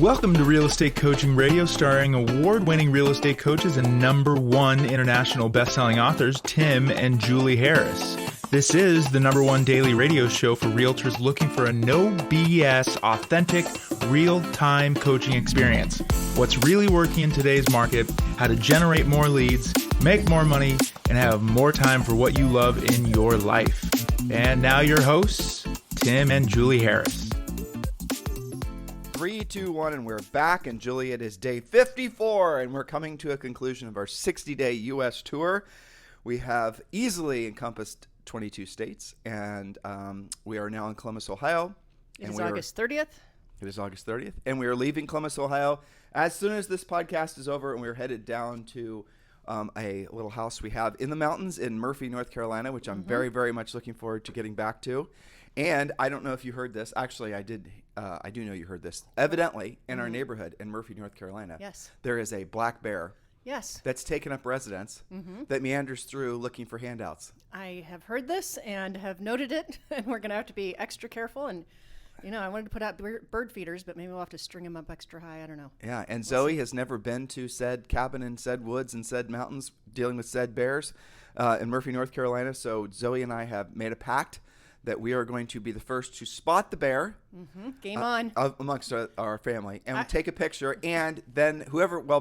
Welcome to Real Estate Coaching Radio, starring award-winning real estate coaches and #1 international best-selling authors, Tim and Julie Harris. This is the #1 daily radio show for realtors looking for a no BS, authentic, real-time coaching experience. What's really working in today's market, how to generate more leads, make more money, and have more time for what you love in your life. And now your hosts, Tim and Julie Harris. 3, 2, 1, and we're back. And Julie, it is day 54, and we're coming to a conclusion of our 60-day U.S. tour. We have easily encompassed 22 states, and we are now in Columbus, Ohio. It is August 30th. It is August 30th, and we are leaving Columbus, Ohio as soon as this podcast is over, and we're headed down to a little house we have in the mountains in Murphy, North Carolina, which I'm very, very much looking forward to getting back to. And I don't know if you heard this. Actually, I did. I do know you heard this. Evidently, in our neighborhood in Murphy, North Carolina, yes, there is a black bear. Yes. That's taken up residence that meanders through looking for handouts. I have heard this and have noted it, and we're going to have to be extra careful. And, you know, I wanted to put out bird feeders, but maybe we'll have to string them up extra high. I don't know. Yeah, and Zoe has never been to said cabin in said woods and said mountains dealing with said bears in Murphy, North Carolina. So Zoe and I have made a pact that we are going to be the first to spot the bear. Game on. Amongst our family. And we take a picture, and then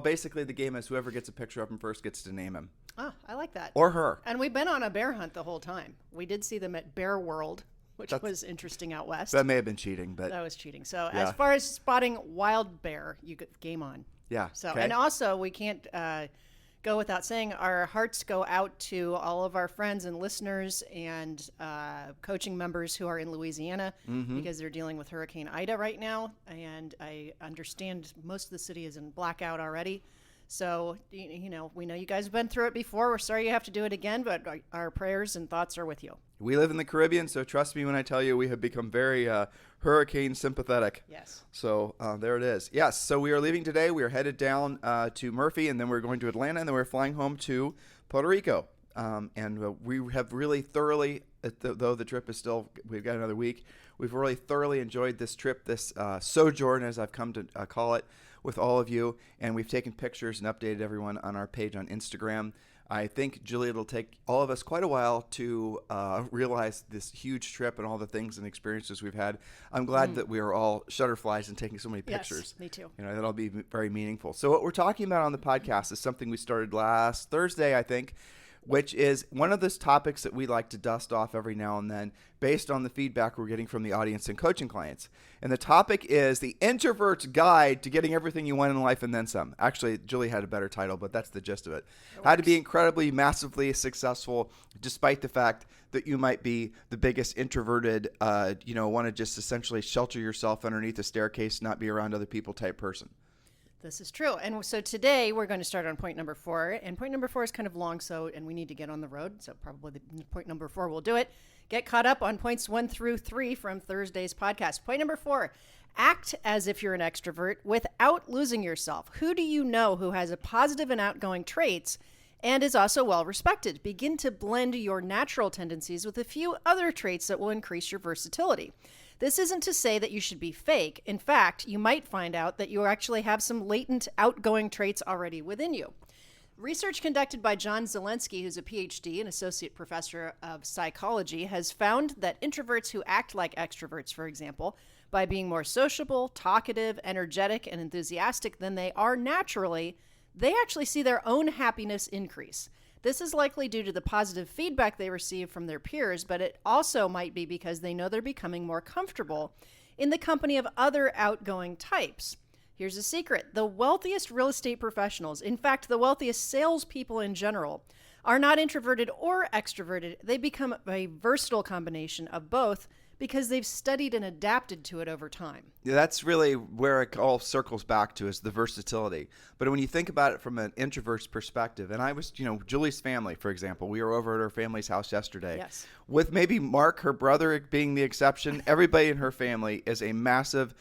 basically the game is whoever gets a picture of him first gets to name him. Oh, I like that. Or her. And we've been on a bear hunt the whole time. We did see them at Bear World, which was interesting out west. That may have been cheating, but that was cheating. So as far as spotting wild bear, you get game on. Yeah. So okay. And also we can't go without saying our hearts go out to all of our friends and listeners and coaching members who are in Louisiana because they're dealing with Hurricane Ida right now. And I understand most of the city is in blackout already. So, you know, we know you guys have been through it before. We're sorry you have to do it again, but our prayers and thoughts are with you. We live in the Caribbean, so trust me when I tell you we have become very hurricane sympathetic. Yes. So there it is. Yes, so we are leaving today. We are headed down to Murphy, and then we're going to Atlanta, and then we're flying home to Puerto Rico. And we have really thoroughly, though the trip is still, we've got another week, we've really thoroughly enjoyed this trip, this sojourn, as I've come to call it, with all of you. And we've taken pictures and updated everyone on our page on Instagram. I think, Julie, it'll take all of us quite a while to realize this huge trip and all the things and experiences we've had. I'm glad that we are all shutterflies and taking so many pictures. Yes, me too. You know, that'll be very meaningful. So what we're talking about on the podcast is something we started last Thursday, I think, which is one of those topics that we like to dust off every now and then based on the feedback we're getting from the audience and coaching clients. And the topic is the Introvert's Guide to Getting Everything You Want in Life and Then Some. Actually, Julie had a better title, but that's the gist of it. How to be incredibly, massively successful despite the fact that you might be the biggest introverted, want to just essentially shelter yourself underneath a staircase, not be around other people type person. This is true. And so today we're going to start on point number 4. And point number 4 is kind of long, and we need to get on the road. So probably point number 4 will do it. Get caught up on points 1 through 3 from Thursday's podcast. Point number 4, act as if you're an extrovert without losing yourself. Who do you know who has a positive and outgoing traits and is also well respected? Begin to blend your natural tendencies with a few other traits that will increase your versatility. This isn't to say that you should be fake. In fact, you might find out that you actually have some latent outgoing traits already within you. Research conducted by John Zelensky, who's a PhD and associate professor of psychology, has found that introverts who act like extroverts, for example, by being more sociable, talkative, energetic, and enthusiastic than they are naturally, they actually see their own happiness increase. This is likely due to the positive feedback they receive from their peers, but it also might be because they know they're becoming more comfortable in the company of other outgoing types. Here's a secret. The wealthiest real estate professionals, in fact, the wealthiest salespeople in general, are not introverted or extroverted. They become a versatile combination of both because they've studied and adapted to it over time. Yeah, that's really where it all circles back to, is the versatility. But when you think about it from an introvert's perspective, and I was, Julie's family, for example, we were over at her family's house yesterday. Yes. With maybe Mark, her brother, being the exception, everybody in her family is a massive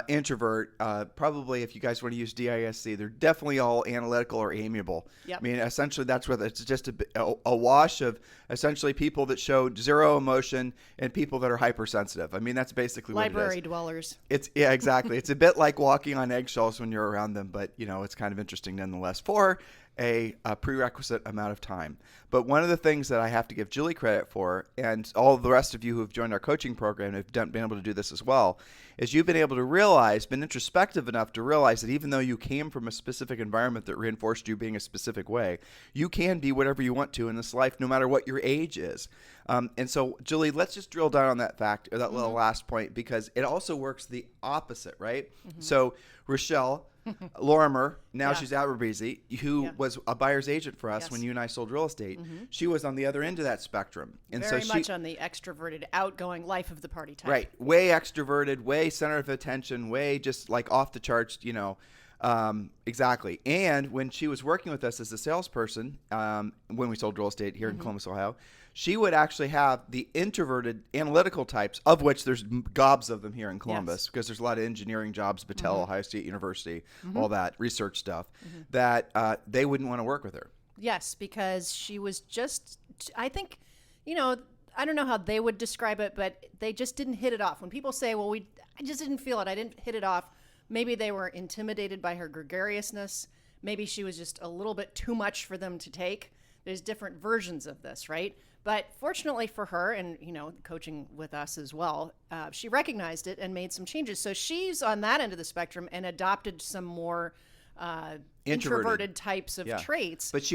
introvert. Probably, if you guys want to use DISC, they're definitely all analytical or amiable. Yep. I mean, essentially, that's what it's just a wash of essentially people that showed zero emotion and people that are hyper hypersensitive. I mean, that's basically what it Library is. dwellers. Yeah, exactly. It's a bit like walking on eggshells when you're around them, but it's kind of interesting nonetheless for a prerequisite amount of time. But one of the things that I have to give Julie credit for, and all the rest of you who have joined our coaching program have been able to do this as well, is you've been able to realize, been introspective enough to realize that even though you came from a specific environment that reinforced you being a specific way, you can be whatever you want to in this life, no matter what your age is. And so, Julie, let's just drill down on that fact, or that little last point, because it also works the opposite, right? So, Rochelle Lorimer, now she's at Beasley, who was a buyer's agent for us when you and I sold real estate. She was on the other end of that spectrum. And Very so much on the extroverted, outgoing, life of the party type. Right. Way extroverted, way center of attention, way just like off the charts, exactly. And when she was working with us as a salesperson, when we sold real estate here in Columbus, Ohio, she would actually have the introverted analytical types, of which there's gobs of them here in Columbus, because there's a lot of engineering jobs, Battelle, Ohio State University, all that research stuff, that they wouldn't want to work with her. Yes, because she was just, I think, I don't know how they would describe it, but they just didn't hit it off. When people say, well, I just didn't feel it, I didn't hit it off, maybe they were intimidated by her gregariousness. Maybe she was just a little bit too much for them to take. There's different versions of this, right? But fortunately for her, and coaching with us as well, she recognized it and made some changes. So she's on that end of the spectrum and adopted some more introverted types of traits. But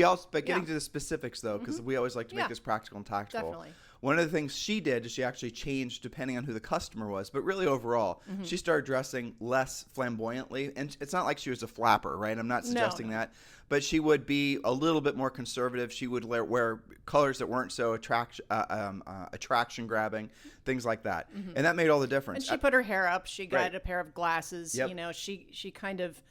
getting to the specifics though, because we always like to make this practical and tactical. Definitely. One of the things she did is she actually changed depending on who the customer was, but really overall, she started dressing less flamboyantly. And it's not like she was a flapper, right? I'm not suggesting that. But she would be a little bit more conservative. She would wear colors that weren't so attraction grabbing, things like that. And that made all the difference. And she put her hair up. She got a pair of glasses. Yep. She kind of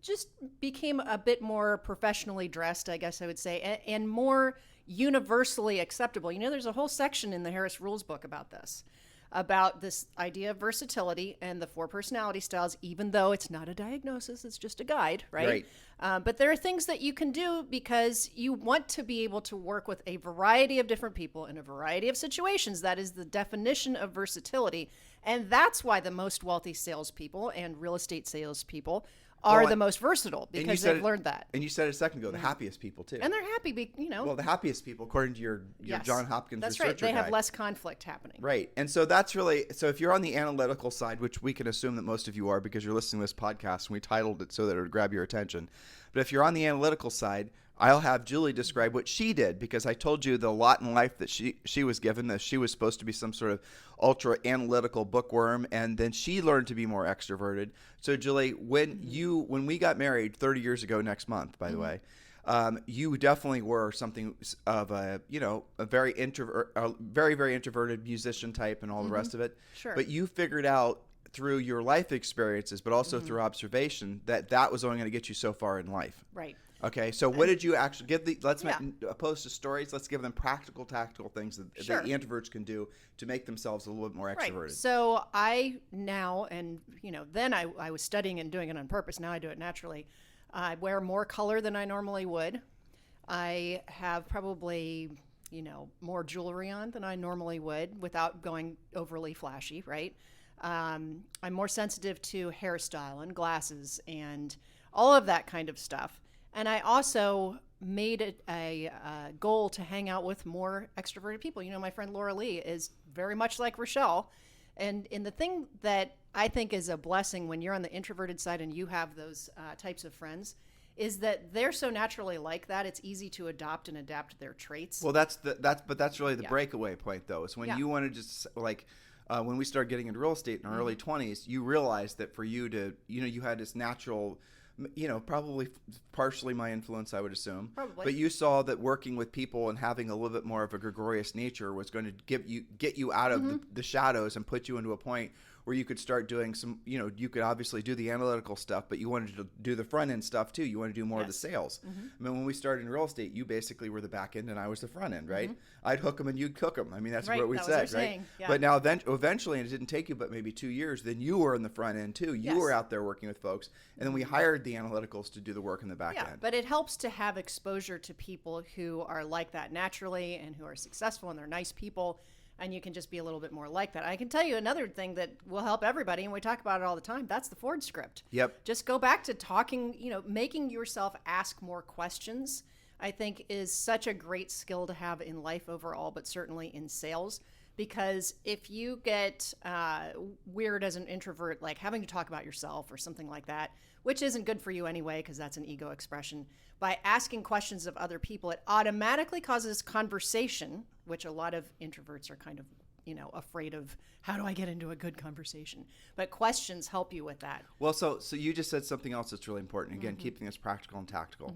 just became a bit more professionally dressed, I guess I would say, and more universally acceptable. There's a whole section in the Harris Rules book about this idea of versatility and the 4 personality styles, even though it's not a diagnosis, it's just a guide, right? But there are things that you can do because you want to be able to work with a variety of different people in a variety of situations. That is the definition of versatility. And that's why the most wealthy salespeople and real estate salespeople are the most versatile, because they've learned that. And you said it a second ago, the happiest people too. And they're happy, Well, the happiest people, according to your John Hopkins that's researcher right. They have guide. less conflict happening. Right. And so that's really, so if you're on the analytical side, which we can assume that most of you are because you're listening to this podcast and we titled it so that it would grab your attention. But if you're on the analytical side, I'll have Julie describe what she did, because I told you the lot in life that she was given, that she was supposed to be some sort of ultra analytical bookworm, and then she learned to be more extroverted. So Julie, when we got married 30 years ago next month, by the way, you definitely were something of a very very introverted musician type and all the rest of it. Sure. But you figured out through your life experiences, but also through observation, that was only going to get you so far in life. Right. Okay, so what did you actually give let's make, opposed to stories, let's give them practical, tactical things that the introverts can do to make themselves a little bit more extroverted. Right. So I now, and then I was studying and doing it on purpose. Now I do it naturally. I wear more color than I normally would. I have probably, more jewelry on than I normally would without going overly flashy, right? I'm more sensitive to hairstyle and glasses and all of that kind of stuff. And I also made it a goal to hang out with more extroverted people. My friend Laura Lee is very much like Rochelle. And the thing that I think is a blessing when you're on the introverted side and you have those types of friends is that they're so naturally like that, it's easy to adopt and adapt their traits. Well, that's really the breakaway point, though, is when you want to just when we started getting into real estate in our early 20s, you realized that for you to, you had this natural, probably partially my influence, I would assume. Probably. But you saw that working with people and having a little bit more of a gregarious nature was going to get you out of the shadows and put you into a point where you could start doing some, you could obviously do the analytical stuff, but you wanted to do the front end stuff too. You wanted to do more of the sales. I mean, when we started in real estate, you basically were the back end and I was the front end, right? I'd hook them and you'd cook them. I mean, that's what we said, right? Saying. Yeah. But now eventually, and it didn't take you but maybe 2 years, then you were in the front end too. You were out there working with folks, and then we hired the analyticals to do the work in the back end. But it helps to have exposure to people who are like that naturally and who are successful and they're nice people. and you can just be a little bit more like that. I can tell you another thing that will help everybody, and we talk about it all the time. That's the Ford script. Yep. Just go back to talking, making yourself ask more questions, I think is such a great skill to have in life overall, but certainly in sales. Because if you get weird as an introvert, like having to talk about yourself or something like that, which isn't good for you anyway, because that's an ego expression, by asking questions of other people, it automatically causes conversation, which a lot of introverts are kind of, afraid of. How do I get into a good conversation? But questions help you with that. Well, so you just said something else that's really important. Again, keeping this practical and tactical.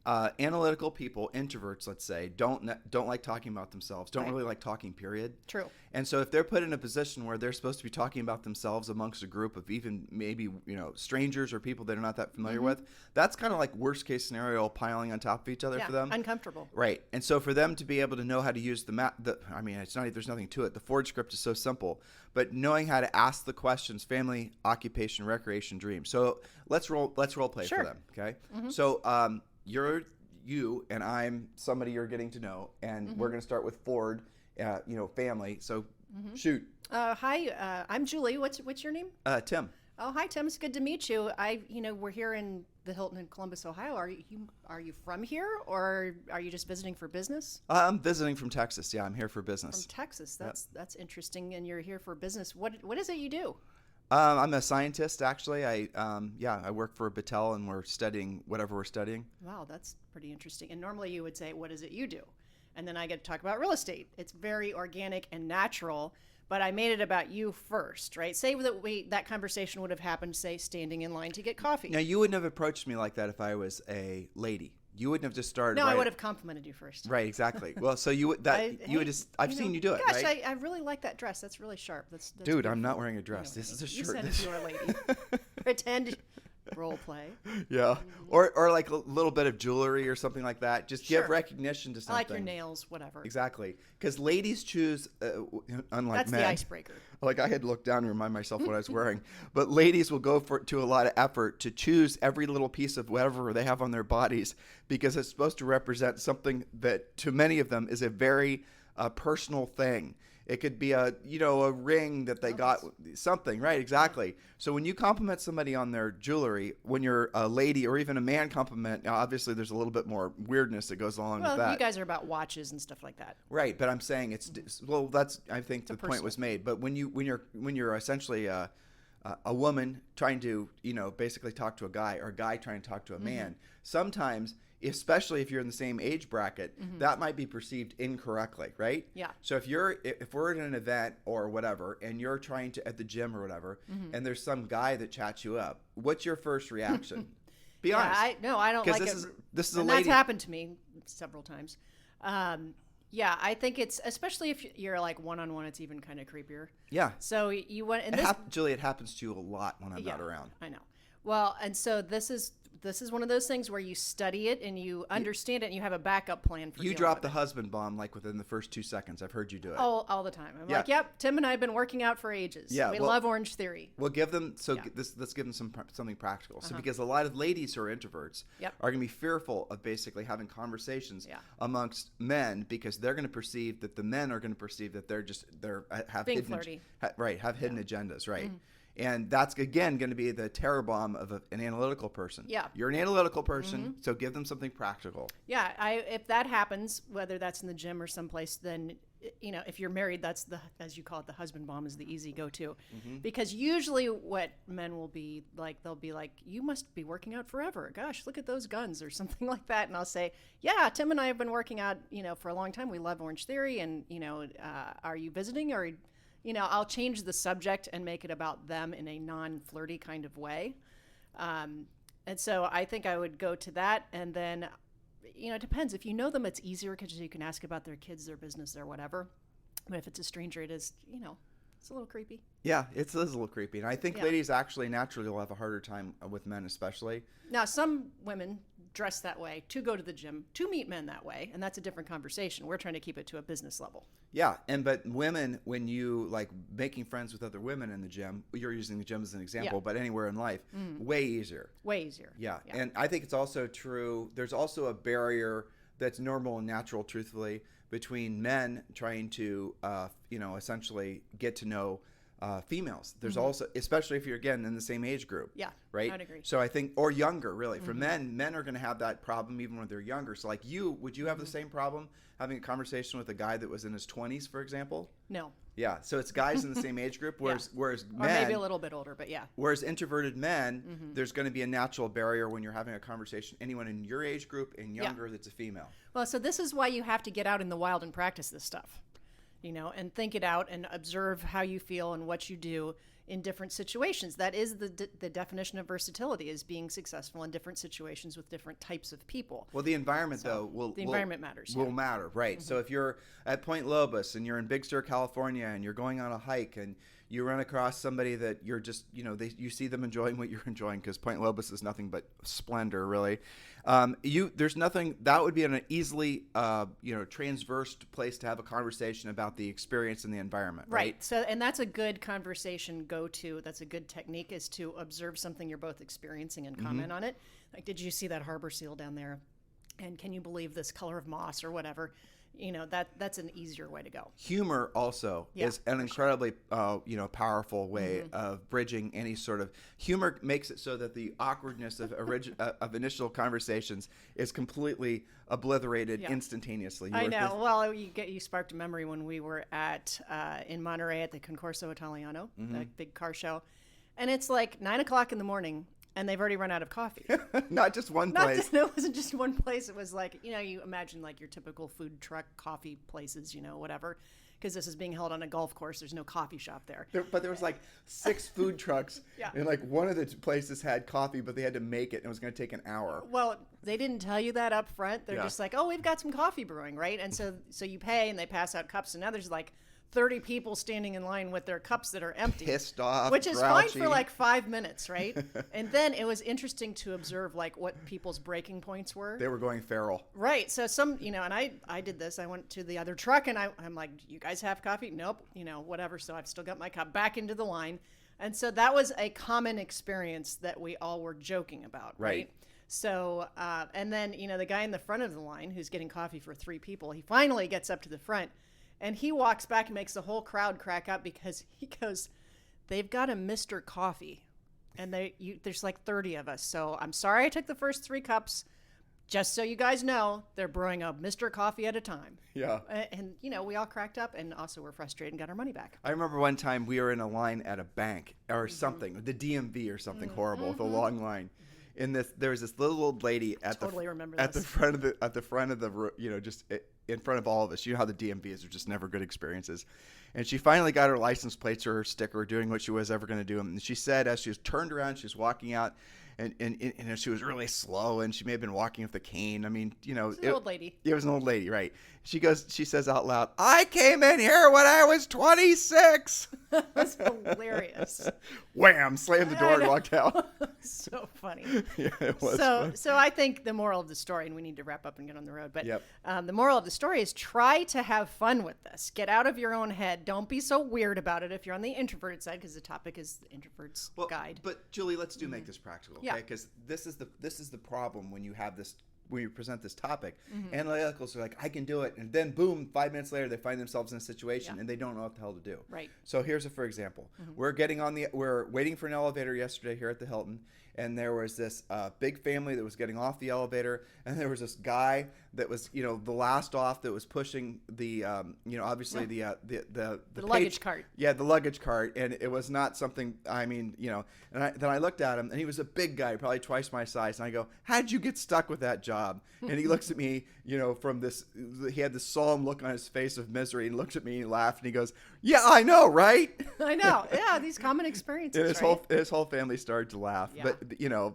Analytical people, introverts, let's say, don't like talking about themselves. Don't really like talking. Period. True. And so if they're put in a position where they're supposed to be talking about themselves amongst a group of even maybe strangers or people they're not that familiar with, that's kind of like worst case scenario piling on top of each other for them. Uncomfortable. Right. And so for them to be able to know how to use the map, it's not. There's nothing to it. The Ford script is so simple. But knowing how to ask the questions: family, occupation, recreation, dream. So let's role play for them. Okay. So you're you and I'm somebody you're getting to know, and we're going to start with Ford. Family. So shoot. Hi, I'm Julie. What's your name? Tim. Oh, hi, Tim. It's good to meet you. We're here in the Hilton in Columbus, Ohio. Are you from here, or are you just visiting for business? I'm visiting from Texas. Yeah, I'm here for business. From Texas. That's interesting. And you're here for business. What is it you do? I'm a scientist, actually. I work for Battelle, and we're studying whatever we're studying. Wow, that's pretty interesting. And normally you would say, what is it you do? And then I get to talk about real estate. It's very organic and natural, but I made it about you first, right? Say that conversation would have happened, say, standing in line to get coffee. Now, you wouldn't have approached me like that if I was a lady. You wouldn't have just started. No, I would have complimented you first. Right, exactly. Well, so you would just. I've seen you do it. Gosh, right? I really like that dress. That's really sharp. That's Dude, beautiful. I'm not wearing a dress. This is a shirt. You said if you were a lady. Pretend. Role play. Yeah. Or like a little bit of jewelry or something like that. Just give recognition to something. I like your nails, whatever. Exactly. Because ladies choose, unlike That's men. the icebreaker. Like I had to look down and remind myself what I was wearing. But ladies will go to a lot of effort to choose every little piece of whatever they have on their bodies because it's supposed to represent something that to many of them is a very personal thing. It could be a ring that they got, something, right? Exactly. So when you compliment somebody on their jewelry, when you're a lady or even a man compliment, obviously there's a little bit more weirdness that goes along with that. Well, you guys are about watches and stuff like that. Right, but I'm saying I think the point was made. But when you're essentially a woman trying to basically talk to a guy or a guy trying to talk to a man, sometimes, especially if you're in the same age bracket, that might be perceived incorrectly, right? Yeah. So if we're at an event or whatever, and you're trying to at the gym or whatever, and there's some guy that chats you up, what's your first reaction? Be honest. I don't like it. This is a and lady. That's happened to me several times. Yeah, I think it's especially if you're like one-on-one, it's even kind of creepier. Yeah. So you want Julie, it happens to you a lot when I'm not around. I know. Well, and so this is one of those things where you study it and you understand it and you have a backup plan for you drop the husband bomb like within the first 2 seconds. I've heard you do it. All the time. I'm like, yep, Tim and I have been working out for ages. Yeah, we love Orange Theory. We'll give them let's give them something practical. So because a lot of ladies who are introverts are going to be fearful of basically having conversations amongst men because they're going to perceive that the men are going to perceive that have being hidden flirty. Have hidden agendas, right? And that's, again, going to be the terror bomb of an analytical person. Yeah. You're an analytical person, so give them something practical. Yeah. If that happens, whether that's in the gym or someplace, then, if you're married, that's as you call it, the husband bomb is the easy go-to. Because usually what men will be like, they'll be like, you must be working out forever. Gosh, look at those guns or something like that. And I'll say, yeah, Tim and I have been working out, for a long time. We love Orange Theory. And, are you visiting or... I'll change the subject and make it about them in a non-flirty kind of way. And so I think I would go to that. And then, it depends. If you know them, it's easier because you can ask about their kids, their business, their whatever. But if it's a stranger, it is, it's a little creepy. Yeah, it is a little creepy. And I think ladies actually naturally will have a harder time with men especially. Now, some women dress that way to go to the gym, to meet men that way. And that's a different conversation. We're trying to keep it to a business level. Yeah, but women, when you like making friends with other women in the gym, you're using the gym as an example, but anywhere in life, way easier. Way easier. Yeah, and I think it's also true. There's also a barrier that's normal and natural, truthfully, between men trying to, essentially get to know females. There's also, especially if you're, again, in the same age group. Yeah, right? I'd agree. So I think, or younger, really. For men are going to have that problem even when they're younger. So like would you have the same problem having a conversation with a guy that was in his 20s, for example? No. Yeah, so it's guys in the same age group, whereas men, or maybe a little bit older, but yeah. Whereas introverted men, there's going to be a natural barrier when you're having a conversation. Anyone in your age group and younger that's a female. Well, so this is why you have to get out in the wild and practice this stuff, and think it out and observe how you feel and what you do in different situations. That is the definition of versatility, is being successful in different situations with different types of people. Well, the environment, environment matters. Will matter, right? So if you're at Point Lobos and you're in Big Sur, California, and you're going on a hike and you run across somebody that you're just, you see them enjoying what you're enjoying, because Point Lobos is nothing but splendor, really. There's nothing that would be an easily, transverse place to have a conversation about the experience and the environment, right? So, and that's a good conversation go-to. That's a good technique, is to observe something you're both experiencing and comment on it. Like, did you see that harbor seal down there? And can you believe this color of moss or whatever? That's an easier way to go. Humor also is an incredibly, powerful way of bridging any sort of humor. Makes it so that the awkwardness of initial conversations is completely obliterated instantaneously. I know. Well, you sparked a memory when we were in Monterey at the Concorso Italiano, the big car show, and it's like 9:00 in the morning. And they've already run out of coffee. Not just one place. It wasn't just one place. It was like, you imagine like your typical food truck coffee places, whatever. Because this is being held on a golf course. There's no coffee shop there. But there was like 6 food trucks. And like one of the places had coffee, but they had to make it. And it was going to take an hour. Well, they didn't tell you that up front. They're just like, oh, we've got some coffee brewing, right? And so you pay and they pass out cups. And now there's like 30 people standing in line with their cups that are empty. Pissed off, which is grouchy. fine for like 5 minutes, right? And then it was interesting to observe like what people's breaking points were. They were going feral. Right. So and I did this. I went to the other truck and I'm like, you guys have coffee? Nope. Whatever. So I've still got my cup back into the line. And so that was a common experience that we all were joking about. Right. So, and then, the guy in the front of the line who's getting coffee for 3 people, he finally gets up to the front. And he walks back and makes the whole crowd crack up because he goes, they've got a Mr. Coffee. And there's like 30 of us. So I'm sorry I took the first 3 cups. Just so you guys know, they're brewing a Mr. Coffee at a time. Yeah. And we all cracked up and also were frustrated and got our money back. I remember one time we were in a line at a bank or something, the DMV or something horrible, with a long line. There was this little old lady at the front of the just in front of all of us. You know how the DMVs are just never good experiences. And she finally got her license plates or her sticker, doing what she was ever going to do. And she said, as she was turned around, she was walking out, and she was really slow, and she may have been walking with a cane. I mean, it was an old lady. It was an old lady, right? She says out loud, "I came in here when I was 26." That's hilarious. Wham! Slammed the door and walked out. So funny. Yeah, it was. So I think the moral of the story, and we need to wrap up and get on the road, but yep. The moral of the story is try to have fun with this. Get out of your own head. Don't be so weird about it if you're on the introverted side, because the topic is the introvert's guide. But Julie, let's make this practical, okay? Because this is the problem when you have this. When you present this topic, analyticals are like, I can do it. And then boom, 5 minutes later, they find themselves in a situation and they don't know what the hell to do. Right. So here's for example. We're waiting for an elevator yesterday here at the Hilton. And there was this big family that was getting off the elevator. And there was this guy that was, the last off, that was pushing the, obviously the luggage cart. Yeah, the luggage cart. And it was not something, and then I looked at him, and he was a big guy, probably twice my size. And I go, how'd you get stuck with that job? And he looks at me, from this, he had this solemn look on his face of misery, and looked at me and laughed, and he goes, yeah, I know, right? I know. Yeah, these common experiences, and his whole family started to laugh. Yeah.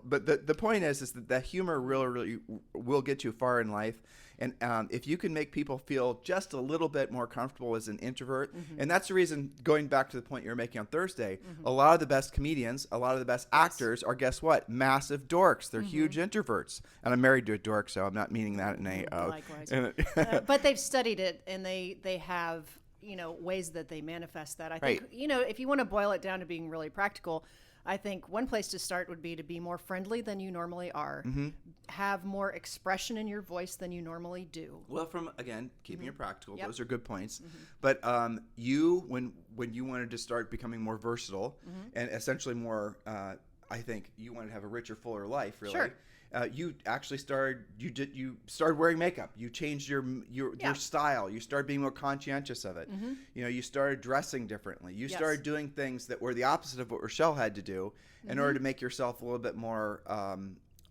But the point is that the humor really will get you far in life. And if you can make people feel just a little bit more comfortable as an introvert, and that's the reason, going back to the point you were making on Thursday, a lot of the best comedians, a lot of the best actors are, guess what? Massive dorks. They're huge introverts. And I'm married to a dork, so I'm not meaning that in a... Likewise. But they've studied it, and they have, ways that they manifest that. I think, if you want to boil it down to being really practical, I think one place to start would be to be more friendly than you normally are, have more expression in your voice than you normally do. Well, from, again, keeping it practical, Yep. those are good points. But you, when you wanted to start becoming more versatile and essentially more, I think you wanted to have a richer, fuller life, really. Sure. You actually started wearing makeup. You changed your style. You started being more conscientious of it. You started dressing differently. You started doing things that were the opposite of what Rochelle had to do in order to make yourself a little bit more,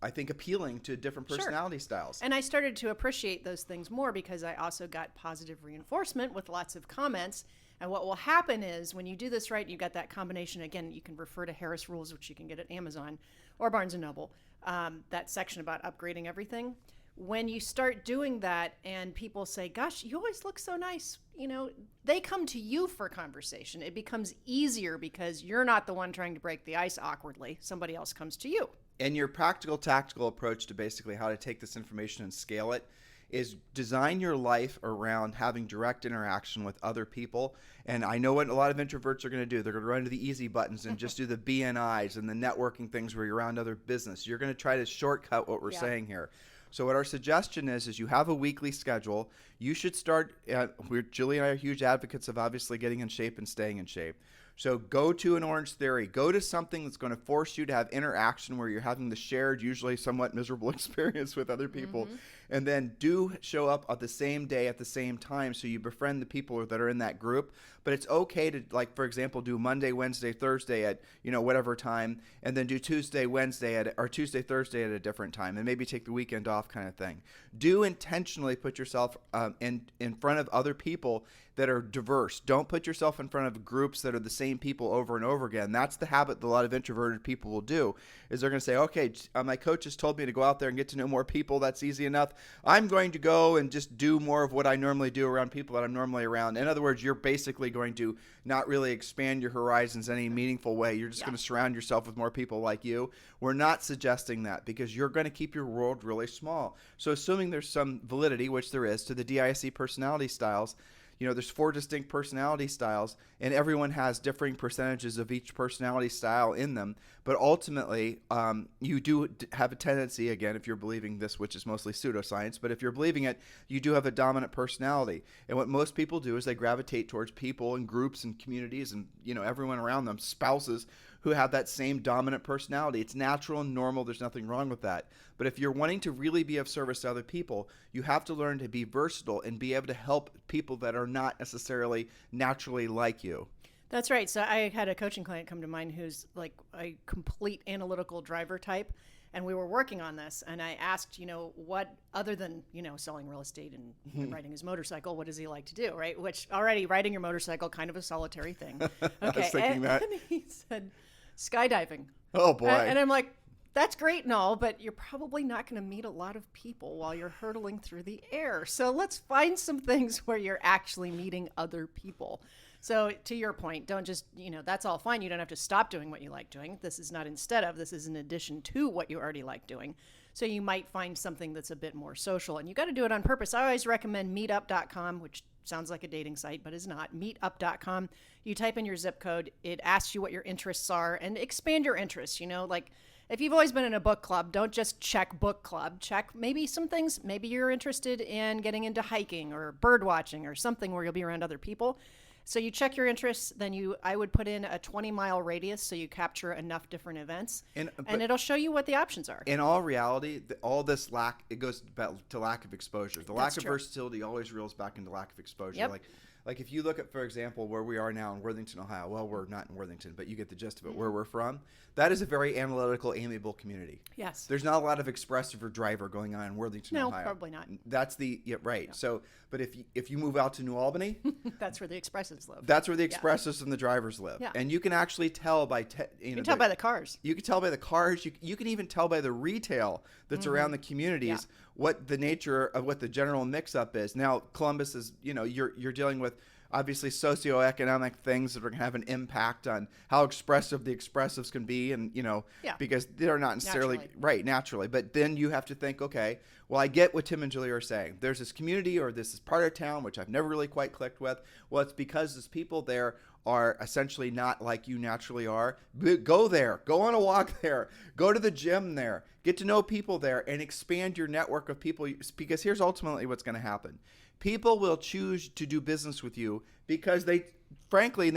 I think, appealing to different personality styles. And I started to appreciate those things more because I also got positive reinforcement with lots of comments. And what will happen is when you do this right, you got that combination. Again, you can refer to Harris Rules, which you can get at Amazon or Barnes & Noble, that section about upgrading everything. When you start doing that and people say, gosh, you always look so nice, they come to you for conversation. It becomes easier because you're not the one trying to break the ice awkwardly. Somebody else comes to you. And your practical, tactical approach to basically how to take this information and scale it is design your life around having direct interaction with other people. And I know what a lot of introverts are going to do. They're going to run to the easy buttons and just do the BNIs and the networking things where you're around other business. You're going to try to shortcut what we're saying here. So what our suggestion is you have a weekly schedule. You should start, Julie and I are huge advocates of obviously getting in shape and staying in shape. So go to an Orange Theory. Go to something that's going to force you to have interaction where you're having the shared, usually somewhat miserable experience with other people. And then do show up at the same day at the same time so you befriend the people that are in that group. But it's okay to, like, for example, do Monday, Wednesday, Thursday at, whatever time, and then do Tuesday, Wednesday or Tuesday, Thursday at a different time, and maybe take the weekend off kind of thing. Do intentionally put yourself in front of other people that are diverse. Don't put yourself in front of groups that are the same people over and over again. That's the habit that a lot of introverted people will do, is they're going to say, okay, my coach has told me to go out there and get to know more people. That's easy enough. I'm going to go and just do more of what I normally do around people that I'm normally around. In other words, you're basically going to not really expand your horizons in any meaningful way. You're just going to surround yourself with more people like you. We're not suggesting that because you're going to keep your world really small. So assuming there's some validity, which there is, to the DISC personality styles, there's 4 distinct personality styles, and everyone has differing percentages of each personality style in them. But ultimately, you do have a tendency, again, if you're believing this, which is mostly pseudoscience, but if you're believing it, you do have a dominant personality. And what most people do is they gravitate towards people and groups and communities and, everyone around them, spouses, who have that same dominant personality. It's natural and normal. There's nothing wrong with that. But if you're wanting to really be of service to other people, you have to learn to be versatile and be able to help people that are not necessarily naturally like you. That's right. So I had a coaching client come to mind who's like a complete analytical driver type. And we were working on this, and I asked, what other than, selling real estate and riding his motorcycle, what does he like to do, right? Which already riding your motorcycle, kind of a solitary thing. Okay. I was thinking that. And he said, skydiving. Oh, boy. And I'm like, that's great and all, but you're probably not going to meet a lot of people while you're hurtling through the air. So let's find some things where you're actually meeting other people. So to your point, don't just, that's all fine. You don't have to stop doing what you like doing. This is not instead of, this is in addition to what you already like doing. So you might find something that's a bit more social, and you got to do it on purpose. I always recommend meetup.com, which sounds like a dating site, but is not. Meetup.com. You type in your zip code. It asks you what your interests are, and expand your interests. Like if you've always been in a book club, don't just check book club. Check maybe some things. Maybe you're interested in getting into hiking or bird watching or something where you'll be around other people. So you check your interests, then I would put in a 20-mile radius so you capture enough different events, and it'll show you what the options are. In all reality, all this it goes back to lack of exposure. The lack of versatility always reels back into lack of exposure. Yep. Like if you look at, for example, where we are now in Worthington, Ohio. Well, we're not in Worthington, but you get the gist of it. Where we're from, that is a very analytical, amiable community. Yes. There's not a lot of expressive or driver going on in Worthington, Ohio. No, probably not. That's right. No. So, but if you move out to New Albany, that's where the expressives live. That's where the expressives and the drivers live. Yeah. And you can actually tell by you can tell by the cars. You can tell by the cars. You can even tell by the retail that's around the communities what the nature of what the general mix-up is. Now, Columbus is, you're dealing with obviously socioeconomic things that are going to have an impact on how expressive the expressives can be, and because they're not necessarily naturally. But then you have to think, okay, well, I get what Tim and Julie are saying. There's this community or this is part of town which I've never really quite clicked with. Well, it's because those people there are essentially not like you naturally are, go there. Go on a walk there. Go to the gym there. Get to know people there and expand your network of people, because here's ultimately what's going to happen. People will choose to do business with you because they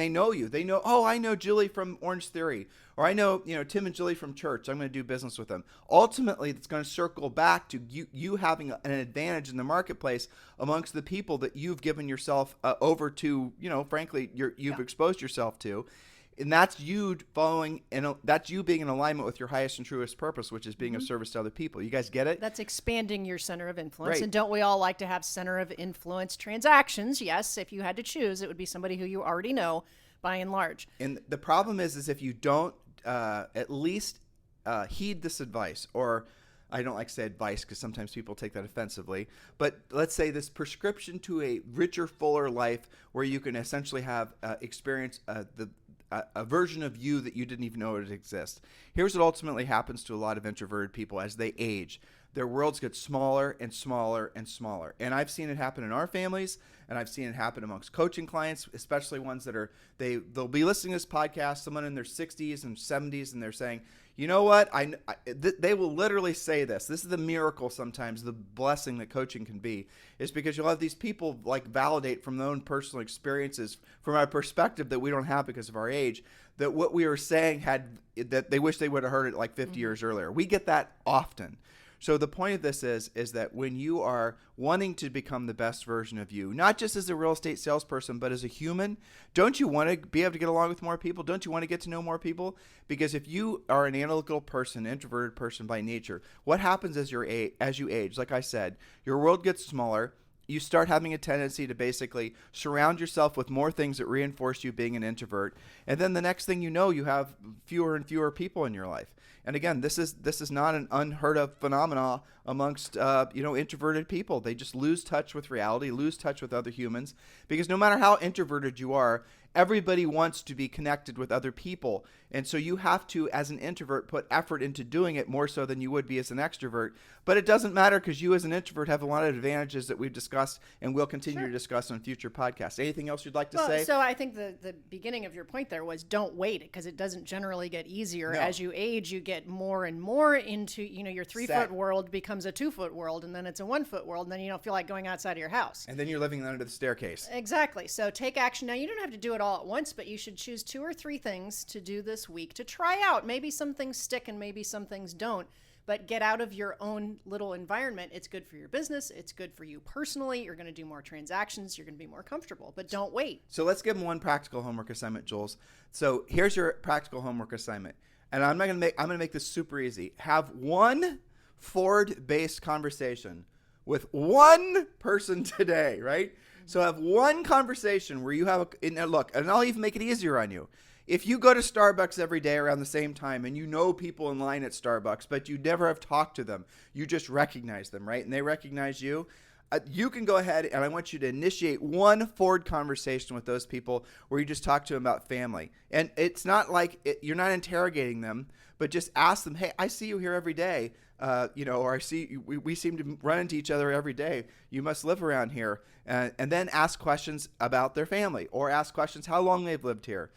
know you. They know, oh, I know Julie from Orange Theory, or I know, Tim and Julie from church. I'm going to do business with them. Ultimately, it's going to circle back to you having an advantage in the marketplace amongst the people that you've given yourself over to, frankly, you've exposed yourself to. And that's you following, and that's you being in alignment with your highest and truest purpose, which is being of service to other people. You guys get it? That's expanding your center of influence. Right. And don't we all like to have center of influence transactions? Yes, if you had to choose, it would be somebody who you already know by and large. And the problem is if you don't at least heed this advice, or I don't like to say advice because sometimes people take that offensively, but let's say this prescription to a richer, fuller life where you can essentially have experience a version of you that you didn't even know would exist. Here's what ultimately happens to a lot of introverted people as they age. Their worlds get smaller and smaller and smaller. And I've seen it happen in our families, and I've seen it happen amongst coaching clients, especially ones that they'll be listening to this podcast, someone in their 60s and 70s, and they're saying, you know what? They will literally say this. This is the miracle sometimes, the blessing that coaching can be, is because you'll have these people like validate from their own personal experiences, from our perspective that we don't have because of our age, that what we were saying that they wish they would have heard it like 50 years earlier. We get that often. So the point of this is that when you are wanting to become the best version of you, not just as a real estate salesperson, but as a human, don't you want to be able to get along with more people? Don't you want to get to know more people? Because if you are an analytical person, introverted person by nature, what happens as you age? Like I said, your world gets smaller. You start having a tendency to basically surround yourself with more things that reinforce you being an introvert. And then the next thing you know, you have fewer and fewer people in your life. And again, this is not an unheard of phenomenon amongst introverted people. They just lose touch with reality, lose touch with other humans, because no matter how introverted you are, everybody wants to be connected with other people. And so you have to, as an introvert, put effort into doing it more so than you would be as an extrovert. But it doesn't matter, because you as an introvert have a lot of advantages that we've discussed and will continue to discuss on future podcasts. Anything else you'd like to say? So I think the beginning of your point there was don't wait, because it doesn't generally get easier. No. As you age, you get more and more into, your 3-foot world becomes a 2-foot world, and then it's a 1-foot world, and then you don't feel like going outside of your house. And then you're living under the staircase. Exactly. So take action. Now, you don't have to do it all at once, but you should choose 2 or 3 things to do this week to try out. Maybe some things stick and maybe some things don't, but get out of your own little environment. It's good for your business. It's good for you personally. You're going to do more transactions. You're going to be more comfortable, but don't wait. So let's give them one practical homework assignment, Jules. So here's your practical homework assignment. And I'm going to make this super easy. Have one Ford-based conversation with one person today, right? So have one conversation where you have and I'll even make it easier on you. If you go to Starbucks every day around the same time and you know people in line at Starbucks, but you never have talked to them, you just recognize them, right? And they recognize you. You can go ahead and I want you to initiate one Ford conversation with those people where you just talk to them about family. And it's not like you're not interrogating them, but just ask them, hey, I see you here every day. Or I see we seem to run into each other every day. You must live around here. And then ask questions about their family, or ask questions how long they've lived here.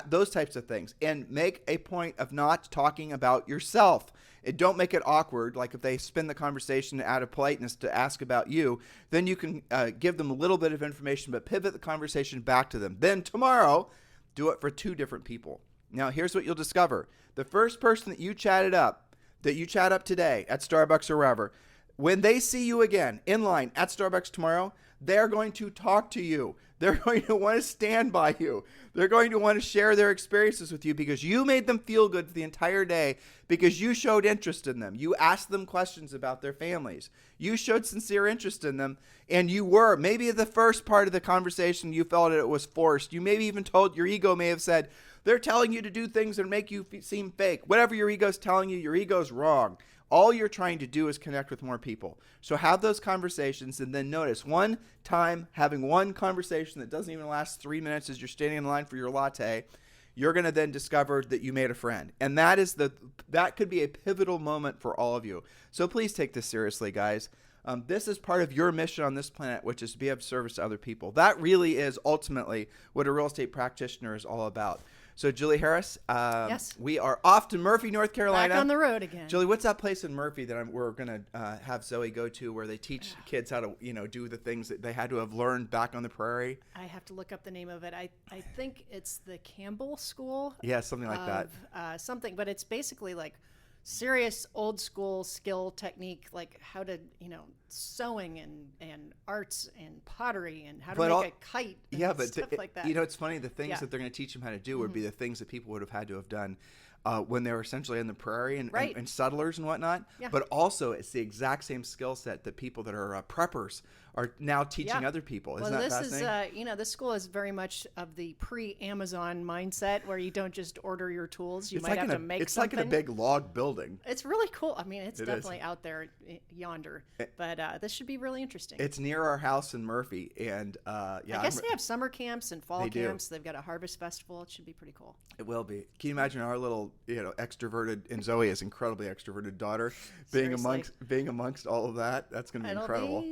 Those types of things. And make a point of not talking about yourself. Don't make it awkward. Like if they spin the conversation out of politeness to ask about you, then you can give them a little bit of information, but pivot the conversation back to them. Then tomorrow, do it for 2 different people. Now, here's what you'll discover. The first person that you chat up today at Starbucks or wherever, when they see you again in line at Starbucks tomorrow, they're going to talk to you. They're going to want to stand by you. They're going to want to share their experiences with you because you made them feel good for the entire day, because you showed interest in them. You asked them questions about their families. You showed sincere interest in them, and you were. Maybe the first part of the conversation you felt it was forced. You maybe even told, your ego may have said, they're telling you to do things that make you seem fake. Whatever your ego's telling you, your ego's wrong. All you're trying to do is connect with more people. So have those conversations, and then notice one time having one conversation that doesn't even last 3 minutes as you're standing in line for your latte, you're going to then discover that you made a friend. And that could be a pivotal moment for all of you. So please take this seriously, guys. This is part of your mission on this planet, which is to be of service to other people. That really is ultimately what a real estate practitioner is all about. So, Julie Harris, Yes. we are off to Murphy, North Carolina. Back on the road again. Julie, what's that place in Murphy that we're going to have Zoe go to where they teach kids how to, do the things that they had to have learned back on the prairie? I have to look up the name of it. I think it's the Campbell School. Yeah, something like that. Something, but it's basically like serious old school skill technique, like how to, sewing and arts and pottery and how to make a kite and stuff like that. It's funny. The things that they're going to teach them how to do would be the things that people would have had to have done when they were essentially in the prairie and settlers and whatnot. Yeah. But also, it's the exact same skill set that people that are preppers are now teaching other people. Isn't that fascinating? This school is very much of the pre-Amazon mindset where you don't just order your tools. You might have to make it's something. It's like in a big log building. It's really cool. I mean, it's definitely out there yonder. But this should be really interesting. It's near our house in Murphy. And I guess they have summer camps and fall camps. They've got a harvest festival. It should be pretty cool. It will be. Can you imagine our little, extroverted, and Zoe is incredibly extroverted daughter being amongst all of that? That's going to be incredible.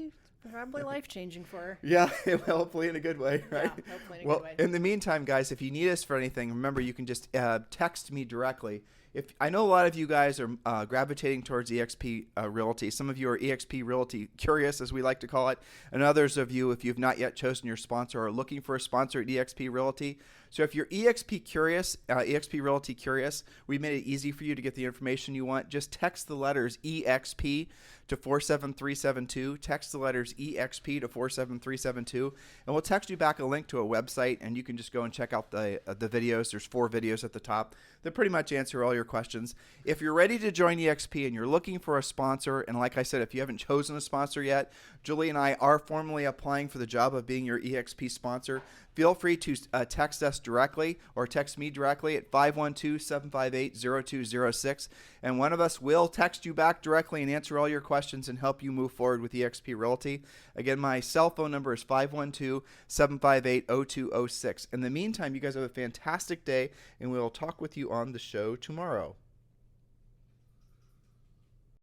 Probably life-changing for her. Yeah, hopefully in a good way, right? Yeah, hopefully in a good way. In the meantime, guys, if you need us for anything, remember you can just text me directly. If I know a lot of you guys are gravitating towards EXP Realty. Some of you are EXP Realty curious, as we like to call it, and others of you, if you've not yet chosen your sponsor, are looking for a sponsor at EXP Realty. So if you're EXP Realty curious, we made it easy for you to get the information you want. Just text the letters EXP to 47372. Text the letters EXP to 47372, and we'll text you back a link to a website, and you can just go and check out the videos. There's 4 videos at the top that pretty much answer all your questions. If you're ready to join EXP and you're looking for a sponsor, and like I said, if you haven't chosen a sponsor yet, Julie and I are formally applying for the job of being your EXP sponsor. Feel free to text us directly or text me directly at 512-758-0206, and one of us will text you back directly and answer all your questions and help you move forward with EXP Realty. Again, my cell phone number is 512-758-0206. In the meantime, you guys have a fantastic day, and we'll talk with you on the show tomorrow.